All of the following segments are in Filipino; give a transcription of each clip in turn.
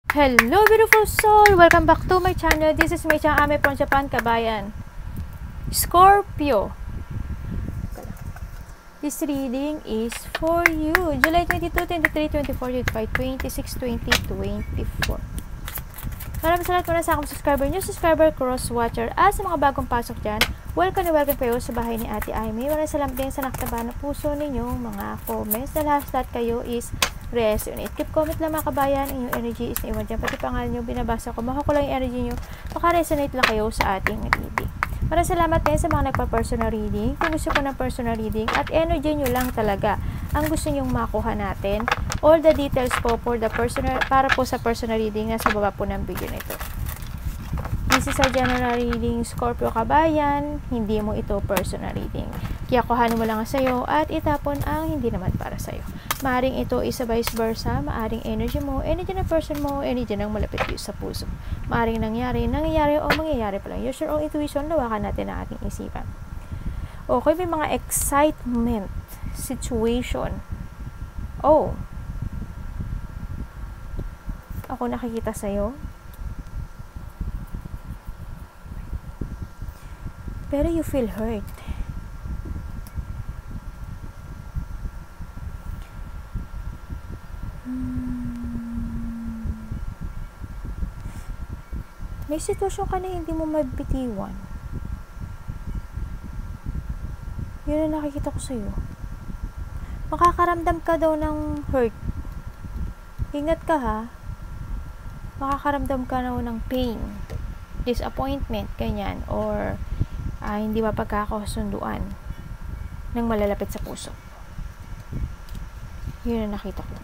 Hello beautiful soul! Welcome back to my channel. This is Mei Chang Ame from Japan, Kabayan. Scorpio. This reading is for you. July 22, 23, 24, 25, 26, 20, 24. Maraming salamat muna sa akong subscriber, new subscriber, cross-watcher, at sa mga bagong pasok dyan. Welcome na welcome kayo sa bahay ni Ate Aimee. Maraming salamat din sa naktaba na puso ninyong mga comments. Dahil lahat kayo is resonate. Keep comment lang mga kabayan. Inyong energy is naiwan dyan. Pati pangalan nyo, binabasa ko. Makuha ko lang yung energy nyo. Maka-resonate lang kayo sa ating reading. Maraming salamat din sa mga nagpa-personal reading. Kung gusto ko ng personal reading at energy nyo lang talaga ang gusto nyong makuha natin. All the details po for the personal, para po sa personal reading nasa baba po ng video nito. This is a general reading, Scorpio kabayan. Hindi mo ito personal reading. Kaya kuhanin mo lang sa'yo at itapon ang hindi naman para sa'yo. Maaring ito is vice versa. Maaring energy mo, energy ng person mo, energy ng malapit sa puso. Maaring nangyari o mangyayari pa lang. Use your own intuition, lawakan natin ang ating isipan. Okay, may mga excitement situation. Oh, ako nakikita sa'yo. Pero you feel hurt. May sitwasyon ka na hindi mo mabitiwan. Yun ang nakikita ko sa'yo. Makakaramdam ka daw ng hurt. Ingat ka ha. Makakaramdam ka daw ng pain, disappointment, ganyan, or hindi mapagkakasunduan ng malalapit sa puso. Yun ang nakita ko.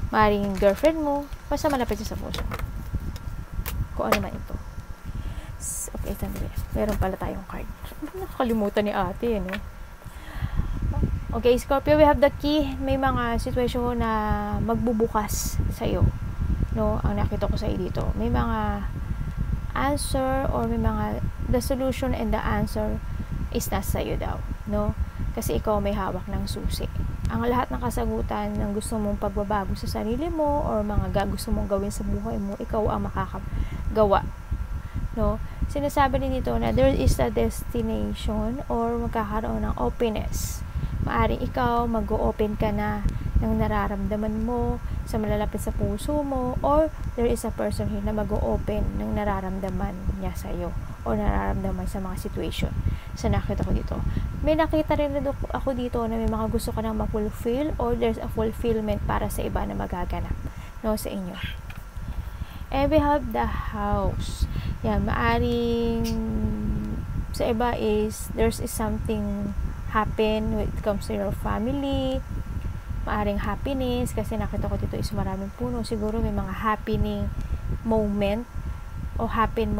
Maring girlfriend mo, basta malapit sa puso. Kung ano man ito. Okay, sandali. Meron pala tayong card. Nakalimutan ni ate, no? Okay, Scorpio, we have the key. May mga situation na magbubukas sa'yo. No? Ang nakita ko sa'yo dito. May mga answer or may mga the solution and the answer is nasa sa'yo daw. No? Kasi ikaw may hawak ng susi. Ang lahat ng kasagutan ng gusto mong pagbabago sa sarili mo or mga gusto mong gawin sa buhay mo, ikaw ang makakagawa. No? Sinasabi din dito na there is a destination or magkakaroon ng openness. Maaring ikaw mag-o-open ka na ng nararamdaman mo sa malalapit sa puso mo, or there is a person here na mag-o-open ng nararamdaman niya sa'yo o nararamdaman sa mga situation. Sa nakita ko dito. May nakita rin ako dito na may mga gusto ka nang ma-fulfill or there's a fulfillment para sa iba na magaganap, no, sa inyo. And we have the house. Yan, maaring sa iba is there's something happen when it comes to your family. Maaring happiness kasi nakita ko dito is maraming puno. Siguro may mga happening moment o happen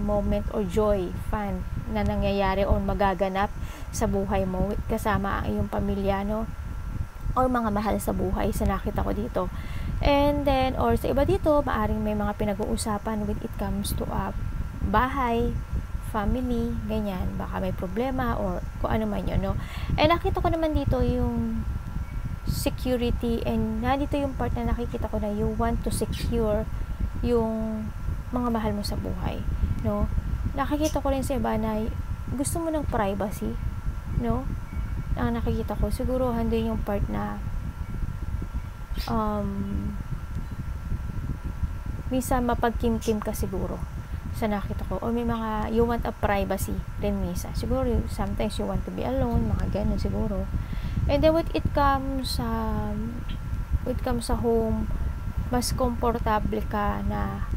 moment or joy, fun na nangyayari o magaganap sa buhay mo kasama ang iyong pamilya, no? O mga mahal sa buhay sa nakita ko dito. And then, or sa iba dito, maaring may mga pinag-uusapan when it comes to bahay, family, ganyan. Baka may problema or kung ano man yun, no? And nakita ko naman dito yung security, and nandito yung part na nakikita ko na you want to secure yung mga mahal mo sa buhay, no? Nakikita ko rin sa iba na gusto mo ng privacy, no? Ang nakikita ko siguro handin yung part na minsan mapagkimkim ka siguro sa nakita ko, o may mga you want a privacy rin minsan siguro. Sometimes you want to be alone, mga ganun siguro. And then when it comes sa home, mas komportable ka na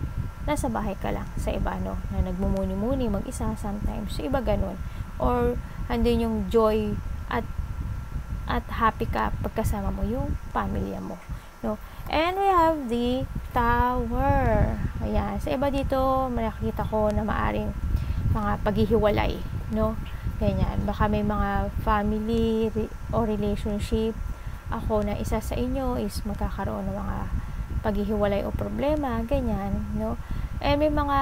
nasa bahay ka lang sa iba, no? Na nagmumuni-muni mag-isa sometimes. So, iba ganun. Or andun yung joy at happy ka pagkasama mo yung pamilya mo, no? And we have the Tower. Ayan. Sa iba dito, makikita ko na maaring mga paghihiwalay, no? Ganyan. Baka may mga family o relationship ako na isa sa inyo is magkakaroon ng mga paghihiwalay o problema, ganyan, no? And may mga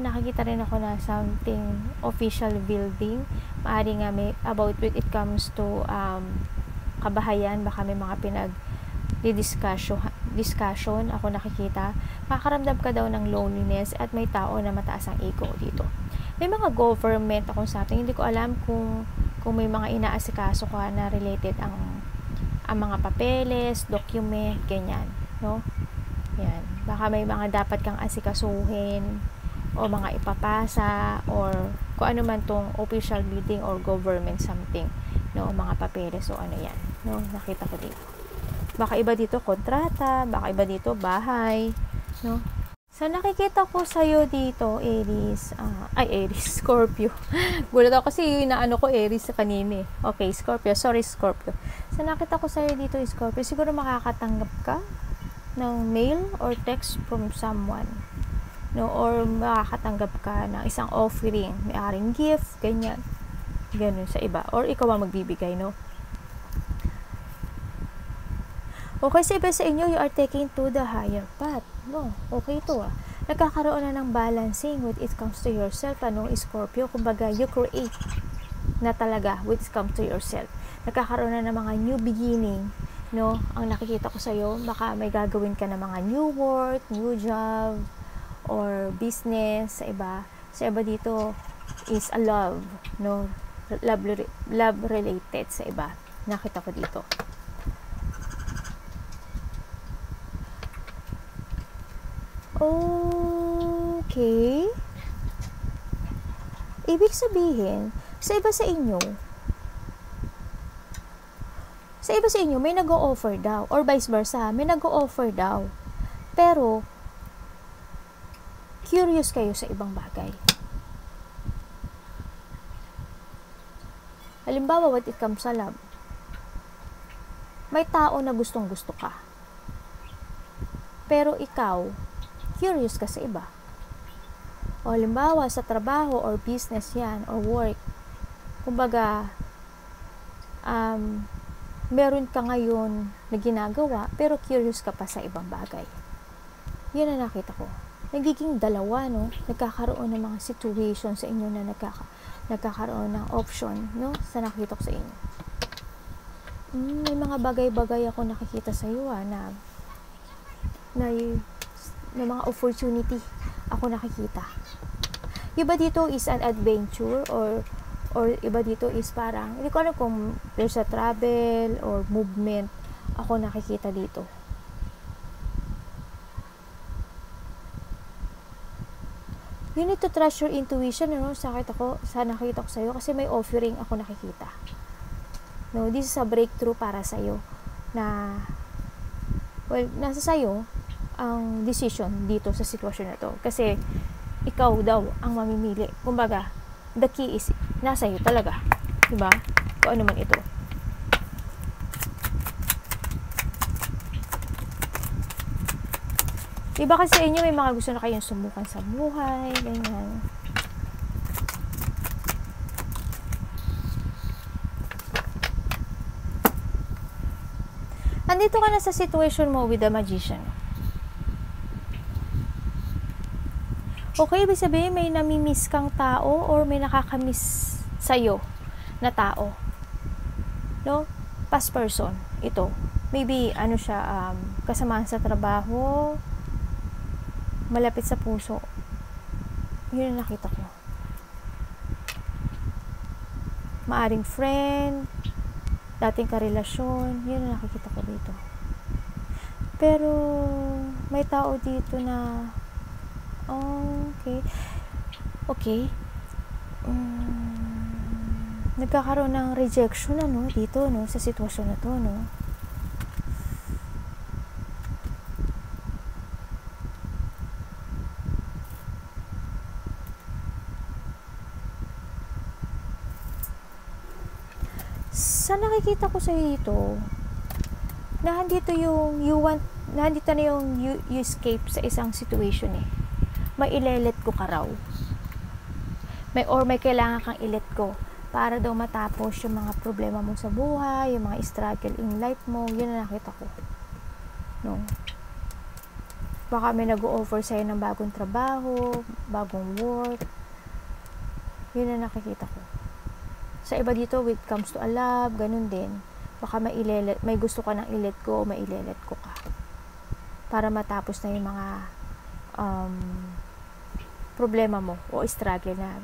nakikita rin ako na something official building. Maaari nga may about when it comes to kabahayan, baka may mga discussion, ako nakikita, makakaramdam ka daw ng loneliness at may tao na mataas ang ego dito. May mga government akong something, hindi ko alam kung may mga inaasikaso ka na related ang mga papeles, document, ganyan, no? Yan. Baka may mga dapat kang asikasuhin o mga ipapasa or kung ano man tong official meeting or government something, no? Mga papeles o ano yan, no? Nakita ko dito. Baka iba dito kontrata, baka iba dito bahay, no? So, nakikita ko sa'yo dito, Aries, Scorpio. Gulat ako kasi inaano ko Aries sa kanina eh. Okay, Scorpio. Sorry, Scorpio. So, nakita ko sa'yo dito, Scorpio. Siguro makakatanggap ka ng mail or text from someone. No? Or makakatanggap ka ng isang offering. May aring gift, ganyan. Ganun sa iba. Or ikaw ang magbibigay, no? Okay, sa iba sa inyo, you are taking to the higher path. No, okay ito Nagkakaroon na ng balancing when it comes to yourself, Scorpio. Kumbaga, you create na talaga when it comes to yourself. Nagkakaroon na ng mga new beginning, no? Ang nakikita ko sa'yo, baka may gagawin ka ng mga new work, new job, or business sa iba. Sa iba dito is a love, no? Love related sa iba. Nakita ko dito. Okay. Ibig sabihin, sa iba sa inyo, may nag-o-offer daw, or vice versa, may nag-o-offer daw. Pero, curious kayo sa ibang bagay. Halimbawa, when it comes sa love, may tao na gustong-gusto ka. Pero ikaw, curious ka sa iba. O halimbawa, sa trabaho or business yan, or work, kumbaga, meron ka ngayon na ginagawa, pero curious ka pa sa ibang bagay. Yun ang nakita ko. Nagiging dalawa, no? Nagkakaroon ng mga situation sa inyo na nagkakaroon ng option, no? Sa nakita ko sa inyo. May mga bagay-bagay ako nakikita sa iyo, na mga opportunity ako nakikita. Iba dito is an adventure or iba dito is parang, hindi ko alam kung there's a travel or movement ako nakikita dito. You need to trust your intuition, sa nakita ko sa'yo kasi may offering ako nakikita. No, this is a breakthrough para sa'yo na, nasa sa'yo ang decision dito sa sitwasyon na to. Kasi, ikaw daw ang mamimili. Kumbaga, the key is, nasa iyo talaga. Diba? Kung ano man ito. Diba kasi sa inyo, may mga gusto na kayong sumukan sa buhay, ganyan. Andito ka na sa situation mo with the Magician. Okay, ibig sabihin may namimiss kang tao or may nakakamiss sa'yo na tao. No? Past person, ito. Maybe, kasamahan sa trabaho, malapit sa puso. Yun ang nakita ko. Maaring friend, dating karelasyon, yun ang nakikita ko dito. Pero, may tao dito na okay. Nagkakaroon ng rejection dito sa sitwasyon na to, Sa nakikita ko sa dito, nandito na yung you escape sa isang situation may ile-let go ka raw. May kailangan kang i-let go para daw matapos yung mga problema mo sa buhay, yung mga struggle in life mo. Yun ang nakita ko. No? Baka may nag-o-offer sa'yo ng bagong trabaho, bagong work. Yun ang nakikita ko. Sa iba dito, when it comes to a love, ganun din. Baka may gusto ka nang i-let go, may ile-let go ka. para matapos na yung mga problema mo o struggle na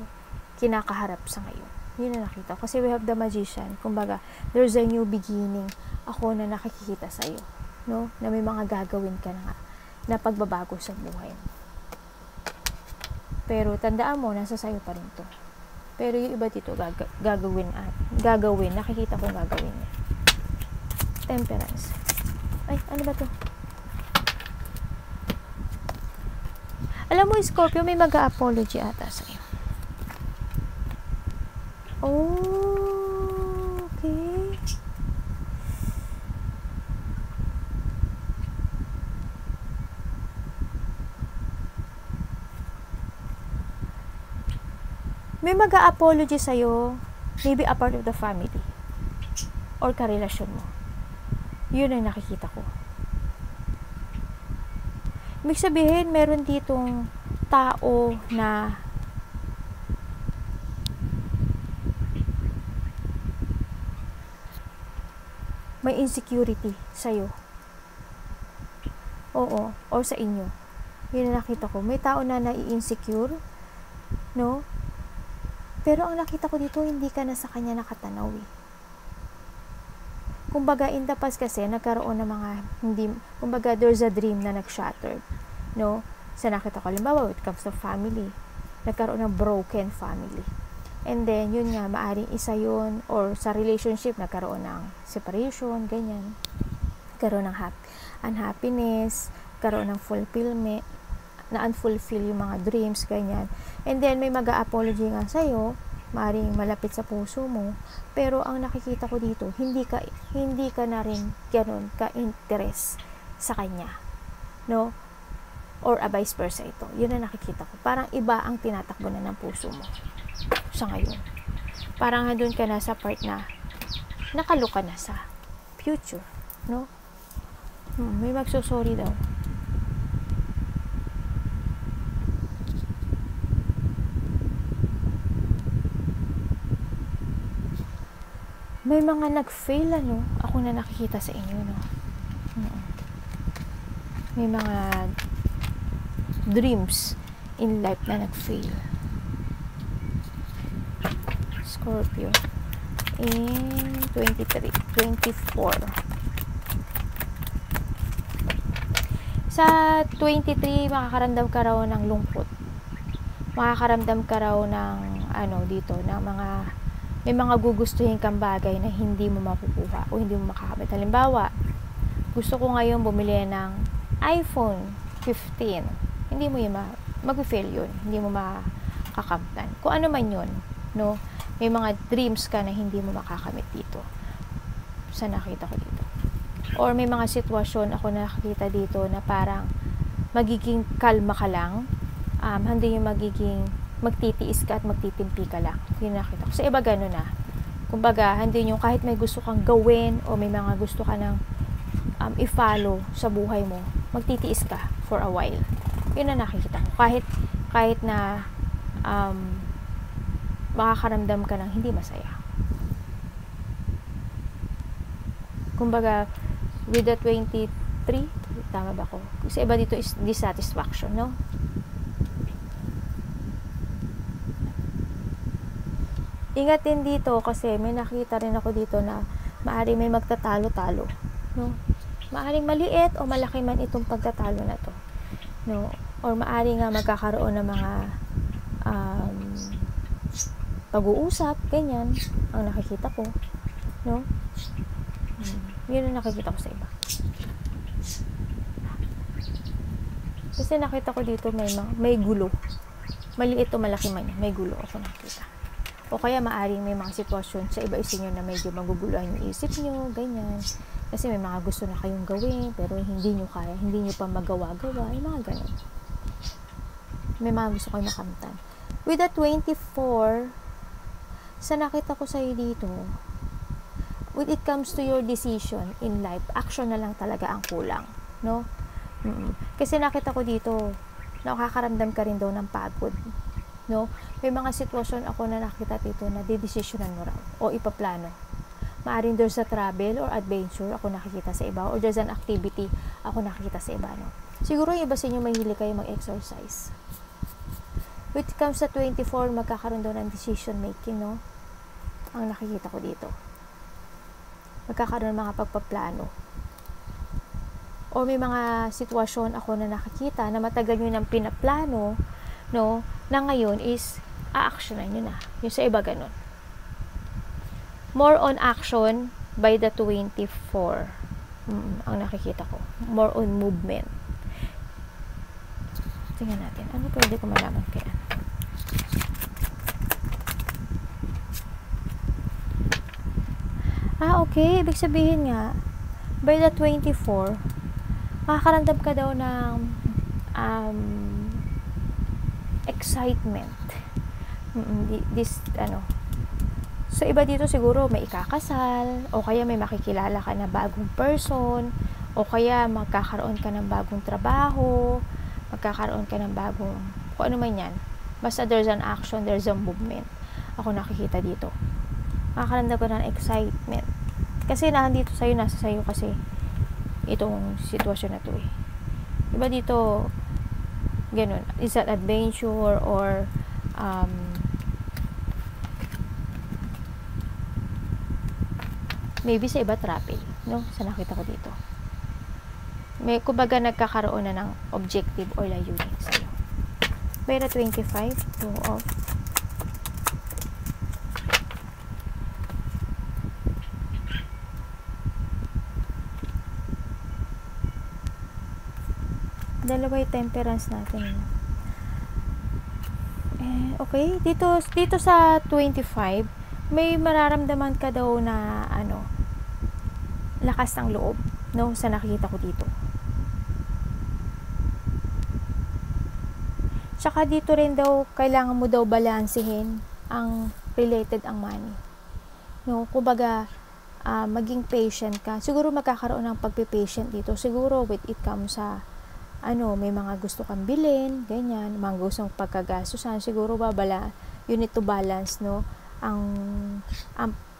kinakaharap sa ngayon. Yun na nakita ko. Kasi we have the Magician. Kumbaga, there's a new beginning. Ako na nakikita sa'yo. No? Na may mga gagawin ka na nga na pagbabago sa buhay mo. Pero tandaan mo, nasa sa'yo pa rin to. Pero yung iba dito, gagawin. Nakikita ko gagawin niya. Temperance. Ay, ano ba to? Alam mo, Scorpio, may mag-a-apology ata sa'yo. Oh, okay. May mag-a-apology sa'yo, maybe a part of the family or karelasyon mo. Yun ang nakikita ko. Ibig sabihin, meron ditong tao na may insecurity sa'yo. Oo, or sa inyo. Yun ang nakita ko. May tao na nai-insecure, no? Pero ang nakita ko dito, hindi ka na sa kanya nakatanaw eh. Kumbaga, in the past kasi, nagkaroon ng mga, kumbaga, there's a dream na nag-shattered, no? Sa nakita ko, halimbawa, when it comes to family, nagkaroon ng broken family. And then, yun nga, maaring isa yun, or sa relationship, nagkaroon ng separation, ganyan. Nagkaroon ng unhappiness, nagkaroon ng fulfillment, na unfulfill yung mga dreams, ganyan. And then, may mag-a-apology nga sa'yo, maaring malapit sa puso mo, pero ang nakikita ko dito, hindi ka na rin ganun ka-interest sa kanya, no? Or vice versa ito. Yun ang nakikita ko. Parang iba ang tinatakbo na ng puso mo sa ngayon. Parang andun ka na sa part na nakaluka na sa future, no? May magsusorry daw. May mga nag-fail, ano? Ako na nakikita sa inyo, no? May mga dreams in life na nag-fail. Scorpio. In 24. Sa 23, makakaramdam ka raw ng lungkot. Makakaramdam ka raw ng, dito, ng may mga gugustuhin kang bagay na hindi mo makukuha o hindi mo makakamit. Halimbawa, gusto ko ngayon bumili ng iPhone 15. Hindi mo yun mag-fail yun. Hindi mo makakamtan. Kung ano man yun, no? May mga dreams ka na hindi mo makakamit dito. Sa nakita ko dito. Or may mga sitwasyon ako nakikita dito na parang magiging kalma ka lang. Hindi yung magtitiis ka at magtitimpi ka lang. Yun nakita ko. Sa iba gano'n na. Kumbaga, hindi yung kahit may gusto kang gawin o may mga gusto ka ng i-follow sa buhay mo, magtitiis ka for a while. Yun na nakikita ko. Kahit na makakaramdam ka ng hindi masaya. Kumbaga, with the 23, tama ba ko? Sa iba dito is dissatisfaction, no? Ingat din dito kasi may nakita rin ako dito na maaring may magtatalo-talo, no? Maaring maliit o malaki man itong pagtatalo na to, no? Or maaring nga magkakaroon ng mga pag-uusap, ganyan ang nakikita ko, no? Yun ang nakikita ko sa iba. Kasi nakita ko dito may gulo. Maliit o malaki man yan, may gulo ako nakita. O kaya maaring may mga sitwasyon sa iba isinyo na medyo maguguluhan yung isip nyo, ganyan. Kasi may mga gusto na kayong gawin, pero hindi nyo kaya, hindi nyo pa magawa-gawa, yung mga ganun. May mga gusto kayong makamtan. With the 24, sa nakita ko sa'yo dito, when it comes to your decision in life, action na lang talaga ang kulang, no? Kasi nakita ko dito, nakakaramdam ka rin daw ng pagod, no? May mga sitwasyon ako na nakita dito na didesisyonan mo raw o ipaplano Maaring there's a travel or adventure ako nakikita sa iba, or there's an activity ako nakikita sa iba, no? Siguro yung iba sa inyo mahilig kayo mag-exercise. When it comes sa 24, magkakaroon daw ng decision making, no? Ang nakikita ko dito. Magkakaroon ng mga pagpaplano. O may mga sitwasyon ako na nakikita na matagal nyo nang pinaplano, no? Na ngayon is a-actionan nyo na. Yung sa iba ganun. More on action by the 24. Ang nakikita ko. More on movement. Tingnan natin. Ano pwede ko malaman kaya? Okay. Ibig sabihin nga, by the 24, makakaramdam ka daw ng excitement. So, iba dito siguro may ikakasal, o kaya may makikilala ka na bagong person, o kaya magkakaroon ka ng bagong trabaho, magkakaroon ka ng bagong, kung ano man yan. Basta there's an action, there's a movement. Ako nakikita dito. Makakaramdam ko ng excitement. Kasi nandito sa'yo, nasa sa'yo kasi itong sitwasyon na to eh. Iba dito, ganun. Is that adventure or maybe sa iba travel, no? Sa nakita ko dito. May kumbaga nagkakaroon na ng objective or layunin sa'yo. Pero 25, 2 off. Dalawa yung temperance natin. Okay, dito sa 25, may mararamdaman ka daw na lakas ng loob, no, sa nakikita ko dito. Tsaka dito rin daw kailangan mo daw balansehin ang related ang money. No, kumbaga maging patient ka. Siguro magkakaroon ng pagpe-patient dito. Siguro with it comes sa may mga gusto kang bilhin, ganyan, mga gustong pagkagastusan, siguro you need to balance, no,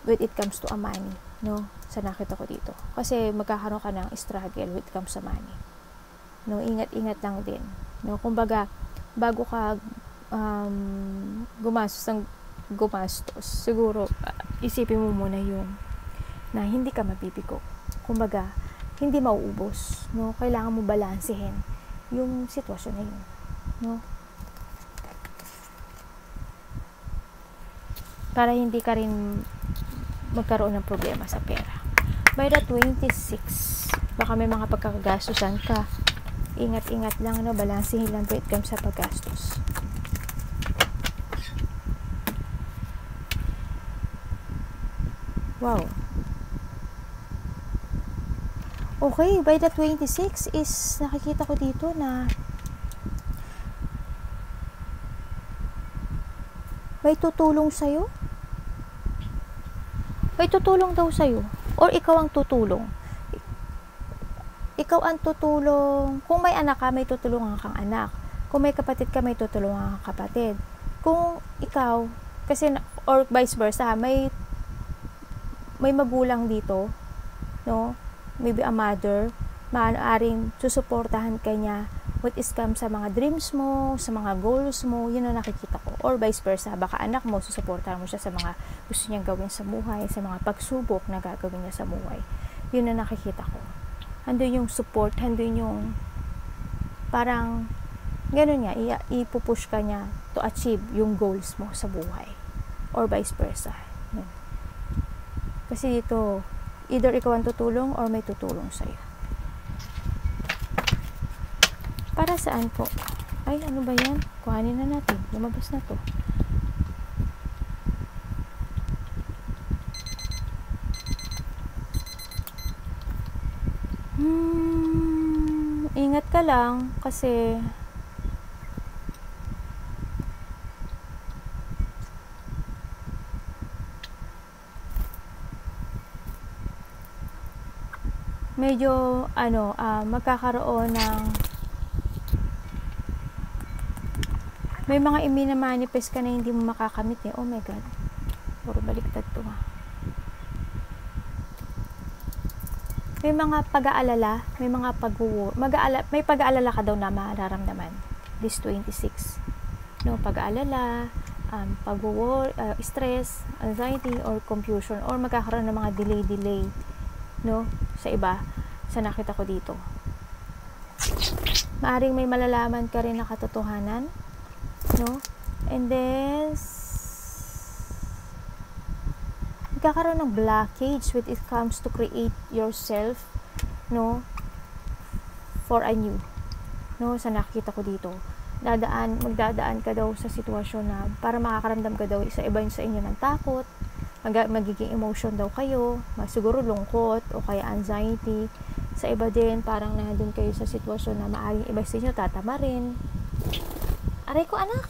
when it comes to a money, no, sa nakita ko dito. Kasi magkakaroon ka ng struggle when it comes sa money. No, ingat-ingat lang din. No, kumbaga, bago ka gumastos, siguro, isipin mo muna yung na hindi ka mabibigo. Kumbaga, hindi mauubos, no? Kailangan mo balansehin yung sitwasyon na yun, no? Para hindi ka rin magkaroon ng problema sa pera. By the 26, baka may mga pagkakagastusan ka. Ingat-ingat lang, no? Balansehin lang when it comes sa paggastos. Wow. Okay, by the 26 is nakikita ko dito na may tutulong sa'yo. May tutulong daw sa'yo. Or ikaw ang tutulong. Ikaw ang tutulong. Kung may anak ka, may tutulungan kang anak. Kung may kapatid ka, may tutulungan kang kapatid. Kung ikaw, kasi, or vice versa, may magulang dito, no? Maybe a mother, maaaring susuportahan ka niya what is come sa mga dreams mo, sa mga goals mo, yun ang nakikita ko. Or vice versa, baka anak mo, susuportahan mo siya sa mga gusto niyang gawin sa buhay, sa mga pagsubok na gagawin niya sa buhay. Yun ang nakikita ko. Handun yung support, handun yung parang ganun nga, ipupush ka niya to achieve yung goals mo sa buhay. Or vice versa. Yun. Kasi dito, either ikaw ang tutulong or may tutulong sa'yo. Para saan po? Ay, ano ba yan? Kuhanin na natin. Lumabas na to. Ingat ka lang kasi medyo magkakaroon ng may mga imina-manifest ka na hindi mo makakamit eh. Oh my God. Puro baliktad to ha. may mga pag-aalala, may mga may pag-aalala ka daw na mararamdaman this 26. No, pag-aalala, stress, anxiety, or confusion, or magkakaroon ng mga delay, no, sa iba, sa nakita ko dito. Maaring may malalaman ka rin na katotohanan, no, and then magkakaroon ng blockage when it comes to create yourself, no, for a new, no, sa nakita ko dito. Magdadaan ka daw sa sitwasyon na para makakaramdam ka daw sa iba sa inyo ng takot, magiging emotion daw kayo, siguro lungkot o kaya anxiety. Sa iba din, parang nandun kayo sa sitwasyon na maaaring iba sa inyo tatama rin. Aray ko, anak!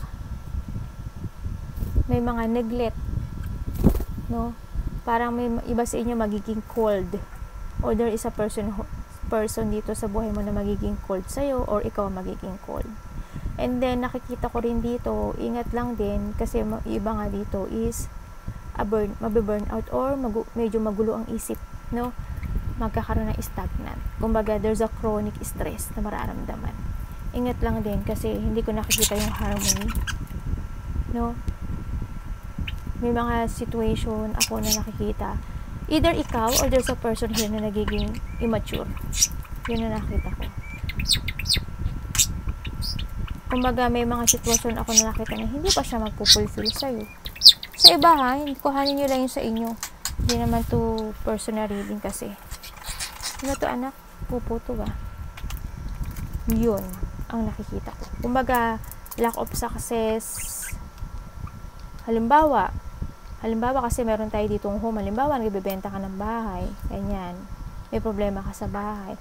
May mga neglect, no? Parang may iba sa inyo magiging cold, or there is a person dito sa buhay mo na magiging cold sa'yo, or ikaw magiging cold. And then, nakikita ko rin dito, ingat lang din, kasi iba nga dito is mabiburn out, or medyo magulo ang isip, no? Magkakaroon ng stagnant. Kumbaga, there's a chronic stress na mararamdaman. Ingat lang din, kasi hindi ko nakikita yung harmony, no? May mga situation ako na nakikita. Either ikaw, or there's a person here na nagiging immature. Yun na nakita ko. Kumbaga, may mga sitwasyon ako na nakita na hindi pa siya magpupulfill sa'yo. Sa iba ha, hindi ko hanin nyo lang yun sa inyo. Hindi naman to personal reading kasi. Ano to, anak? Puputo ba? Yun ang nakikita ko. Kumbaga, lack of success. Halimbawa kasi meron tayo ditong home. Halimbawa, nagbebenta ka ng bahay. Ganyan. May problema ka sa bahay.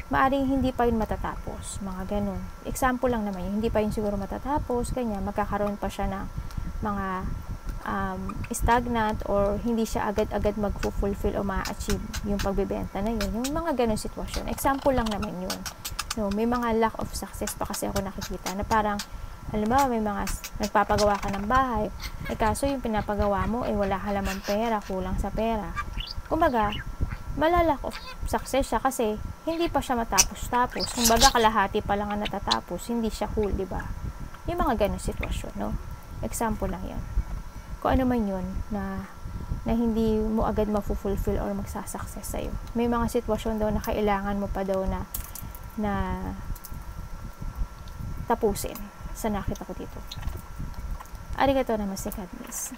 Maaring hindi pa yun matatapos, mga ganun. Example lang naman yun, hindi pa yun siguro matatapos, ganyan, magkakaroon pa siya ng mga stagnant, or hindi siya agad-agad mag-fulfill o ma-achieve yung pagbebenta na yun, yung mga ganun sitwasyon. Example lang naman yun. No, may mga lack of success pa kasi ako nakikita, na parang, halimbawa, may mga nagpapagawa ka ng bahay, kaso yung pinapagawa mo, wala ka lamang pera, kulang sa pera. Kumbaga, malalak of success siya kasi hindi pa siya matapos-tapos. Kumbaga, kalahati pa lang ang natatapos, hindi siya whole, di ba? Yung mga ganung sitwasyon, no? Example lang yan. Kung ano man yun na hindi mo agad ma-fulfill or magsasucess sa'yo. May mga sitwasyon daw na kailangan mo pa daw na tapusin sa nakita ko dito. Arigatou namaste, God bless.